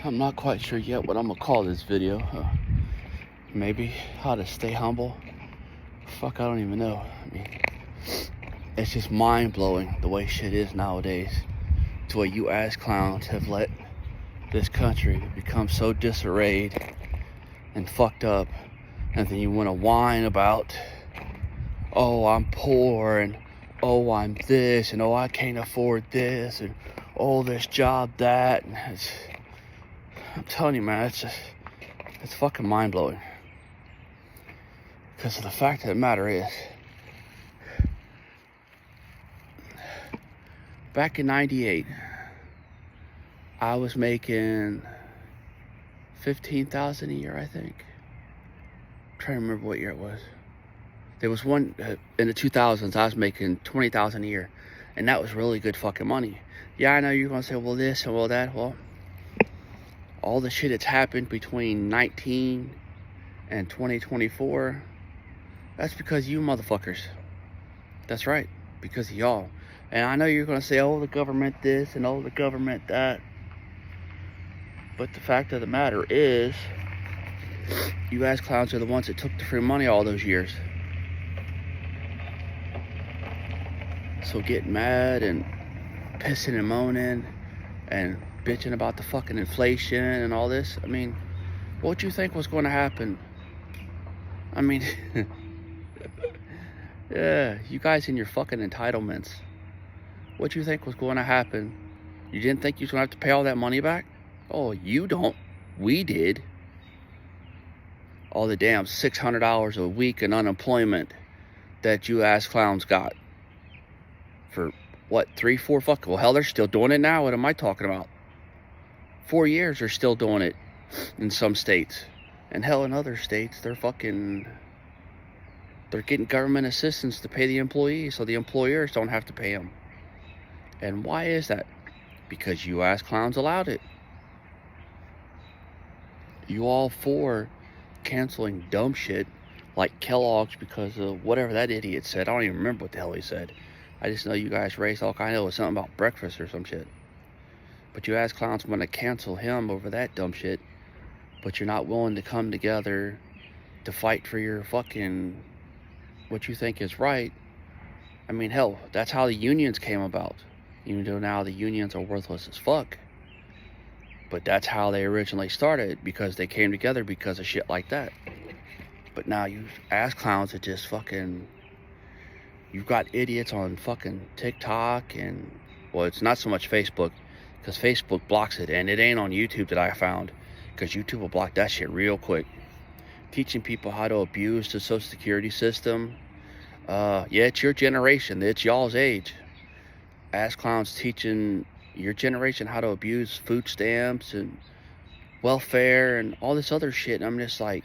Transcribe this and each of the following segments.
I'm not quite sure yet what I'm gonna call this video. Maybe how to stay humble. Fuck, I don't even know. I mean, it's just mind-blowing the way shit is nowadays. To where you ass clowns have let this country become so disarrayed and fucked up, and then you want to whine about, oh, I'm poor, and oh, I'm this, and oh, I can't afford this, and oh, this job, that. And I'm telling you, man, it's fucking mind-blowing. Because the fact of the matter is, back in 98, I was making $15,000 a year, I think. I'm trying to remember what year it was. There was one in the 2000s, I was making $20,000 a year, and that was really good fucking money. Yeah, I know you're gonna say, well, this and well, that. Well, all the shit that's happened between 19 and 2024, that's because you motherfuckers. That's right, because of y'all. And I know you're gonna say, oh, the government this and oh, the government that. But the fact of the matter is, you ass clowns are the ones that took the free money all those years. So getting mad and pissing and moaning and bitching about the fucking inflation and all this, I mean, what you think was going to happen? I mean, yeah, you guys and your fucking entitlements. What you think was going to happen? You didn't think you was going to have to pay all that money back? Oh, you don't. We did. All the damn $600 a week in unemployment that you ass clowns got. For what, 3, 4 fucking, well, hell, they're still doing it now. What am I talking about? 4 years they're still doing it in some states. And hell, in other states, they're getting government assistance to pay the employees so the employers don't have to pay them. And why is that? Because you ass clowns allowed it. You all for canceling dumb shit like Kellogg's because of whatever that idiot said. I don't even remember what the hell he said. I just know you guys raised all kind of, it was something about breakfast or some shit. But you ass clowns want to cancel him over that dumb shit. But you're not willing to come together to fight for your fucking, what you think is right. I mean, hell, that's how the unions came about. Even though now the unions are worthless as fuck. But that's how they originally started, because they came together because of shit like that. But now you ass clowns are just fucking, you've got idiots on fucking TikTok and, well, it's not so much Facebook, because Facebook blocks it, and it ain't on YouTube that I found, because YouTube will block that shit real quick. Teaching people how to abuse the Social Security system. Yeah, it's your generation, it's y'all's age. Ass clowns teaching your generation how to abuse food stamps and welfare and all this other shit. And I'm just like,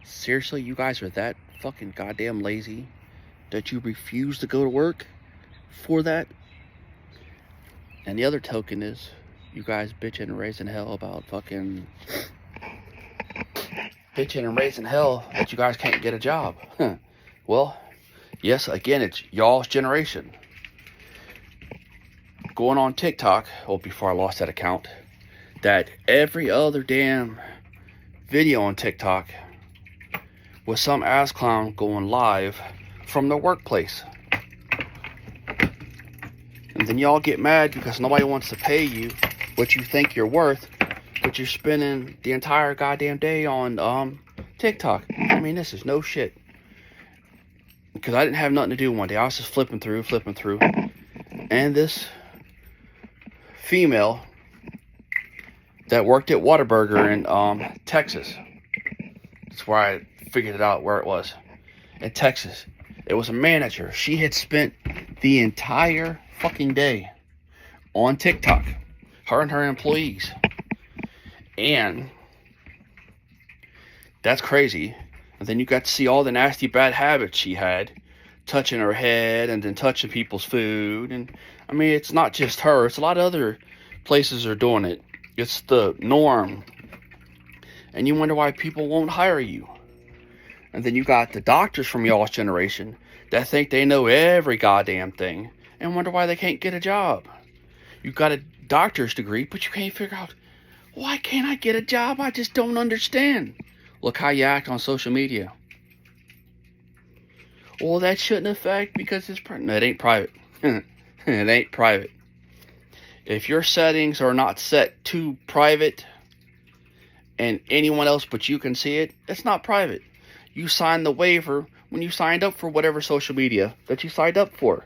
seriously, you guys are that fucking goddamn lazy that you refuse to go to work for that? And the other token is you guys bitching and raising hell about fucking bitching and raising hell that you guys can't get a job. Well, yes, again, it's y'all's generation. Going on TikTok, well, before I lost that account, that every other damn video on TikTok was some ass clown going live from their workplace. And then y'all get mad because nobody wants to pay you what you think you're worth, but you're spending the entire goddamn day on TikTok. I mean, this is no shit. Because I didn't have nothing to do one day. I was just flipping through. And this female that worked at Whataburger in Texas. That's where I figured it out where it was. In Texas. It was a manager. She had spent the entire fucking day on TikTok. Her and her employees. And that's crazy. And then you got to see all the nasty bad habits she had. Touching her head and then touching people's food. And I mean, it's not just her. It's a lot of other places are doing it. It's the norm. And you wonder why people won't hire you. And then you got the doctors from y'all's generation that think they know every goddamn thing and wonder why they can't get a job. You got a doctor's degree, but you can't figure out Why can't I get a job? I just don't understand. Look how you act on social media. Well, that shouldn't affect because it's private. No, it ain't private. It ain't private. If your settings are not set to private and anyone else but you can see it, it's not private. You signed the waiver when you signed up for whatever social media that you signed up for.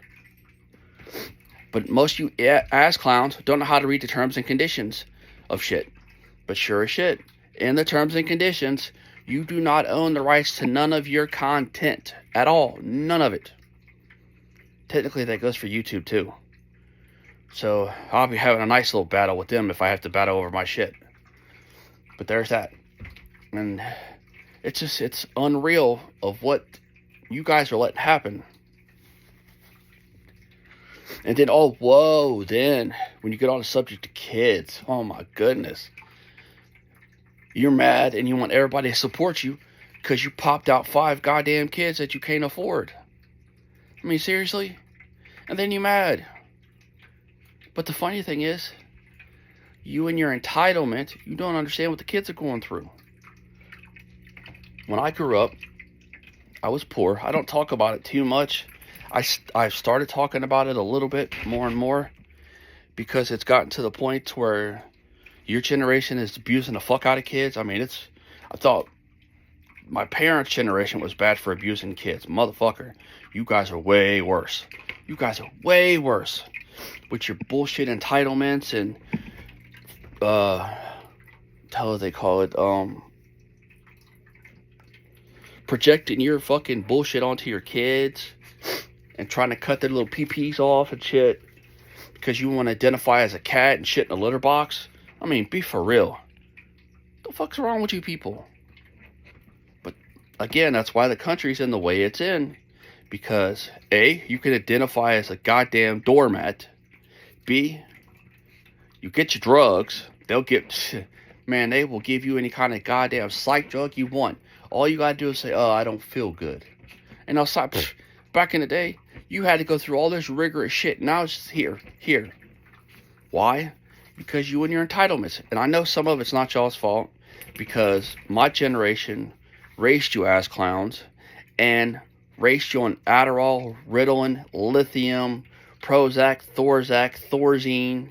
But most of you ass clowns don't know how to read the terms and conditions of shit. But sure as shit, in the terms and conditions, you do not own the rights to none of your content at all. None of it. Technically, that goes for YouTube too. So I'll be having a nice little battle with them if I have to battle over my shit. But there's that. And it's unreal of what you guys are letting happen. And then, then when you get on the subject of kids, oh my goodness. You're mad and you want everybody to support you because you popped out 5 goddamn kids that you can't afford. I mean, seriously? And then you're mad. But the funny thing is, you and your entitlement, you don't understand what the kids are going through. When I grew up, I was poor. I don't talk about it too much. I've started talking about it a little bit more and more because it's gotten to the point where your generation is abusing the fuck out of kids. I mean, I thought my parents' generation was bad for abusing kids. Motherfucker, you guys are way worse. You guys are way worse with your bullshit entitlements and how they call it, projecting your fucking bullshit onto your kids and trying to cut their little pee-pees off and shit because you want to identify as a cat and shit in a litter box. I mean, be for real. What the fuck's wrong with you people? But again, that's why the country's in the way it's in. Because A, you can identify as a goddamn doormat. B, you get your drugs. They will give you any kind of goddamn psych drug you want. All you gotta do is say, I don't feel good. And I'll stop. Back in the day, you had to go through all this rigorous shit. Now it's just here. Why? Because you and your entitlements. And I know some of it's not y'all's fault. Because my generation raised you ass clowns. And raised you on Adderall, Ritalin, lithium, Prozac, Thorazine,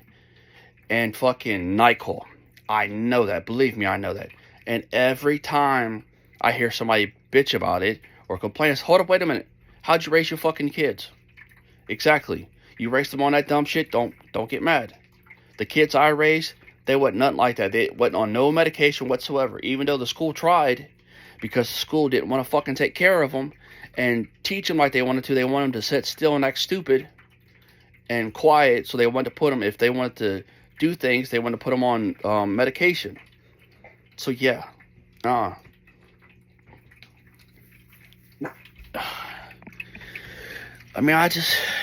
and fucking NyQuil. I know that. Believe me, I know that. And every time I hear somebody bitch about it or complain, I say, hold up, wait a minute. How'd you raise your fucking kids? Exactly. You raised them on that dumb shit? Don't get mad. The kids I raised, they wasn't nothing like that. They wasn't on no medication whatsoever. Even though the school tried, because the school didn't want to fucking take care of them and teach them like they wanted to. They wanted them to sit still and act stupid and quiet. So they wanted to put them, if they wanted to do things, they wanted to put them on medication. So yeah. I mean,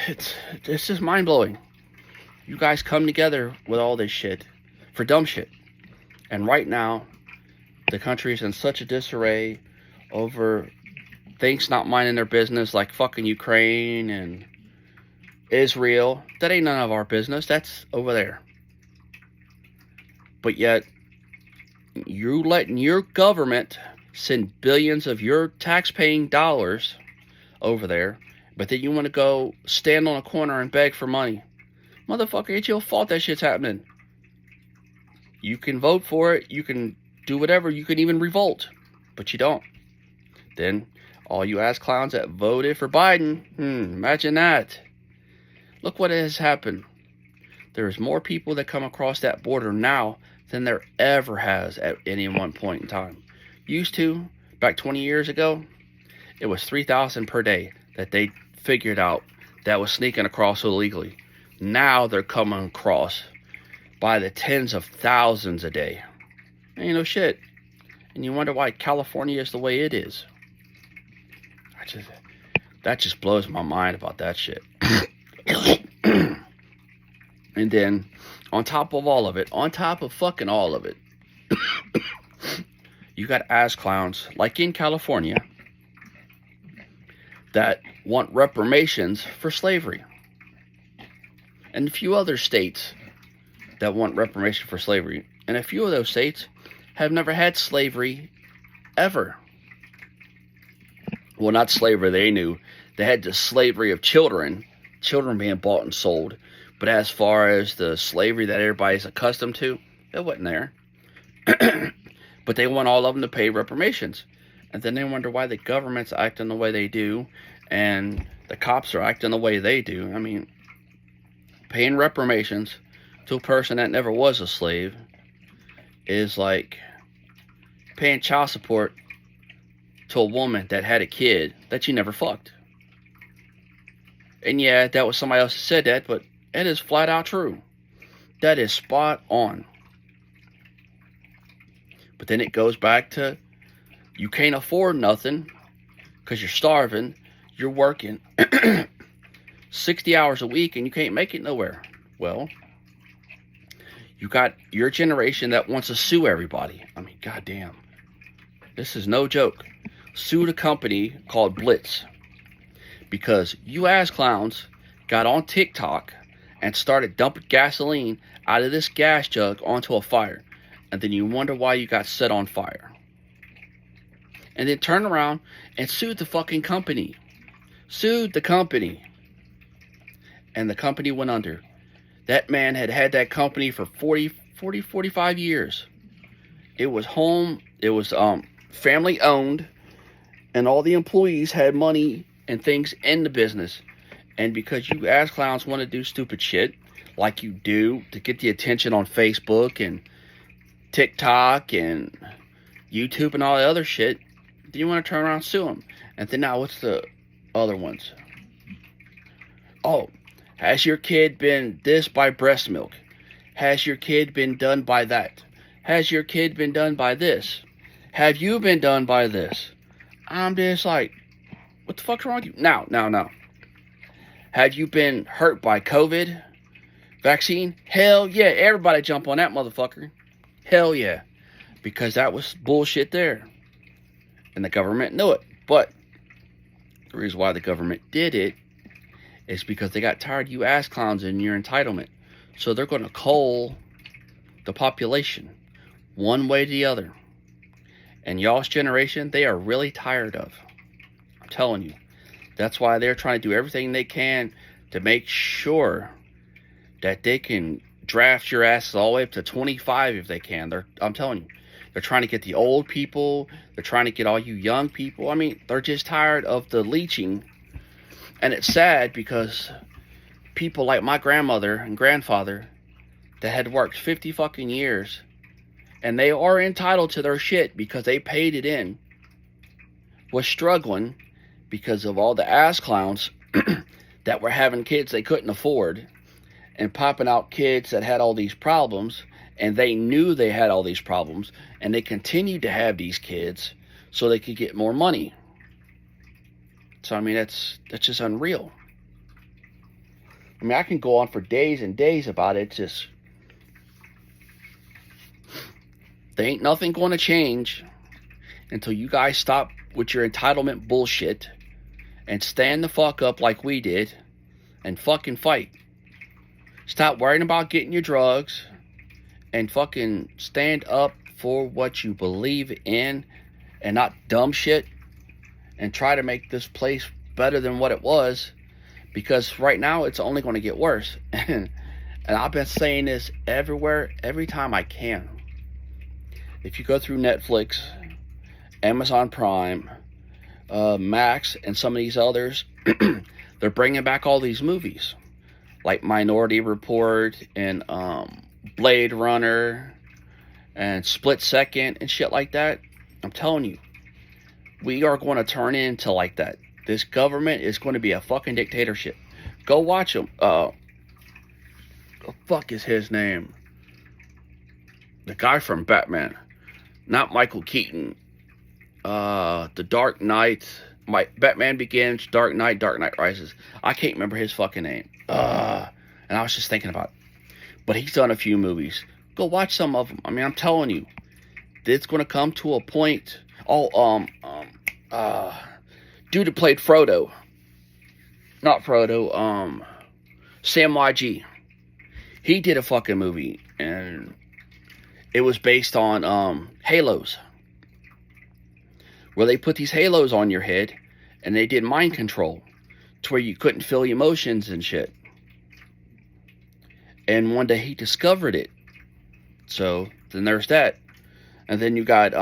it's just mind-blowing. You guys come together with all this shit for dumb shit. And right now, the country's in such a disarray over things not minding their business, like fucking Ukraine and Israel. That ain't none of our business. That's over there. But yet, you letting your government send billions of your tax-paying dollars over there, but then you want to go stand on a corner and beg for money. Motherfucker, it's your fault that shit's happening. You can vote for it. You can do whatever. You can even revolt. But you don't. Then, all you ass clowns that voted for Biden, imagine that. Look what has happened. There's more people that come across that border now than there ever has at any one point in time. Used to, back 20 years ago, it was 3,000 per day that they figured out that was sneaking across illegally. Now they're coming across by the tens of thousands a day. Ain't no shit. And you wonder why California is the way it is. That just blows my mind about that shit. And then, on top of all of it, on top of fucking all of it, you got ass clowns, like in California, that want reparations for slavery. And a few other states that want reparation for slavery. And a few of those states have never had slavery ever. Well, not slavery they knew. They had the slavery of children being bought and sold. But as far as the slavery that everybody's accustomed to, it wasn't there. But they want all of them to pay reparations. And then they wonder why the government's acting the way they do and the cops are acting the way they do. I mean, paying reparations to a person that never was a slave is like paying child support to a woman that had a kid that you never fucked. And yeah, that was somebody else who said that, but it is flat out true. That is spot on. But then it goes back to, you can't afford nothing because you're starving. You're working 60 hours a week and you can't make it nowhere. Well, you got your generation that wants to sue everybody. I mean, goddamn. This is no joke. Sued a company called Blitz because you ass clowns got on TikTok and started dumping gasoline out of this gas jug onto a fire. And then you wonder why you got set on fire. And then turn around and sued the fucking company. Sued the company. And the company went under. That man had that company for 45 years. It was family owned. And all the employees had money and things in the business. And because you ass clowns want to do stupid shit like you do to get the attention on Facebook and TikTok and YouTube and all the other shit, then you want to turn around and sue them. And then now, what's the other ones? Oh, has your kid been this by breast milk? Has your kid been done by that? Has your kid been done by this? Have you been done by this? I'm just like, what the fuck's wrong with you? Now. Have you been hurt by COVID vaccine? Hell yeah, everybody jump on that motherfucker. Hell yeah. Because that was bullshit there. And the government knew it. But the reason why the government did it is because they got tired of you ass clowns and your entitlement. So they're going to cull the population one way or the other. And y'all's generation, they are really tired of. I'm telling you. That's why they're trying to do everything they can to make sure that they can draft your asses all the way up to 25 if they can. I'm telling you. They're trying to get the old people. They're trying to get all you young people. I mean, they're just tired of the leeching. And it's sad because people like my grandmother and grandfather that had worked 50 fucking years, and they are entitled to their shit because they paid it in, was struggling because of all the ass clowns that were having kids they couldn't afford and popping out kids that had all these problems, and they knew they had all these problems, and they continued to have these kids so they could get more money. So, I mean, that's just unreal. I mean, I can go on for days and days about it. It's just, there ain't nothing going to change until you guys stop with your entitlement bullshit and stand the fuck up like we did and fucking fight. Stop worrying about getting your drugs and fucking stand up for what you believe in and not dumb shit and try to make this place better than what it was, because right now it's only going to get worse. And I've been saying this everywhere, every time I can. If you go through Netflix, Amazon Prime, Max, and some of these others, they're bringing back all these movies like Minority Report and Blade Runner and Split Second and shit like that. I'm telling you, we are going to turn into like that. This government is going to be a fucking dictatorship. Go watch them. The fuck is his name? The guy from Batman. Not Michael Keaton. The Dark Knight. Batman Begins, Dark Knight Rises. I can't remember his fucking name. And I was just thinking about it. But he's done a few movies. Go watch some of them. I mean, I'm telling you, it's going to come to a point. Dude that played Frodo. Not Frodo. Sam YG. He did a fucking movie, and It was based on halos, where they put these halos on your head, and they did mind control to where you couldn't feel emotions and shit. And one day he discovered it. So then there's that. And then you got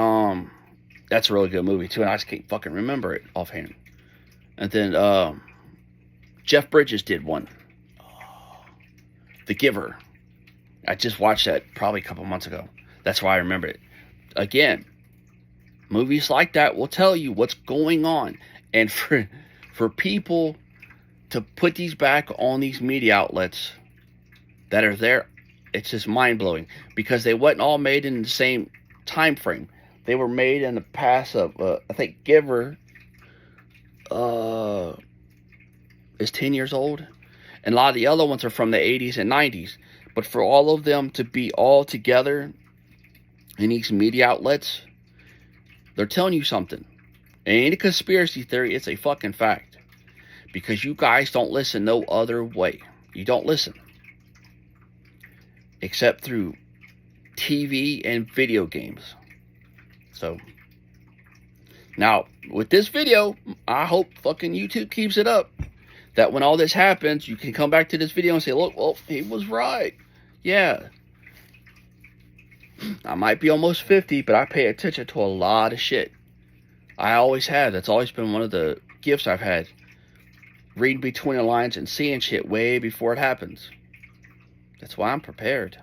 that's a really good movie too, and I just can't fucking remember it offhand. And then Jeff Bridges did one, The Giver. I just watched that probably a couple months ago. That's why I remember it. Again, movies like that will tell you what's going on. And for people to put these back on these media outlets that are there, it's just mind-blowing. Because they wasn't all made in the same time frame. They were made in the past of, I think Giver is 10 years old. And a lot of the other ones are from the 80s and 90s. But for all of them to be all together in these media outlets, they're telling you something. It ain't a conspiracy theory, it's a fucking fact. Because you guys don't listen no other way. You don't listen. Except through TV and video games. So, now, with this video, I hope fucking YouTube keeps it up. That when all this happens, you can come back to this video and say, look, well, he was right. Yeah. I might be almost 50, but I pay attention to a lot of shit. I always have. That's always been one of the gifts I've had. Reading between the lines and seeing shit way before it happens. That's why I'm prepared.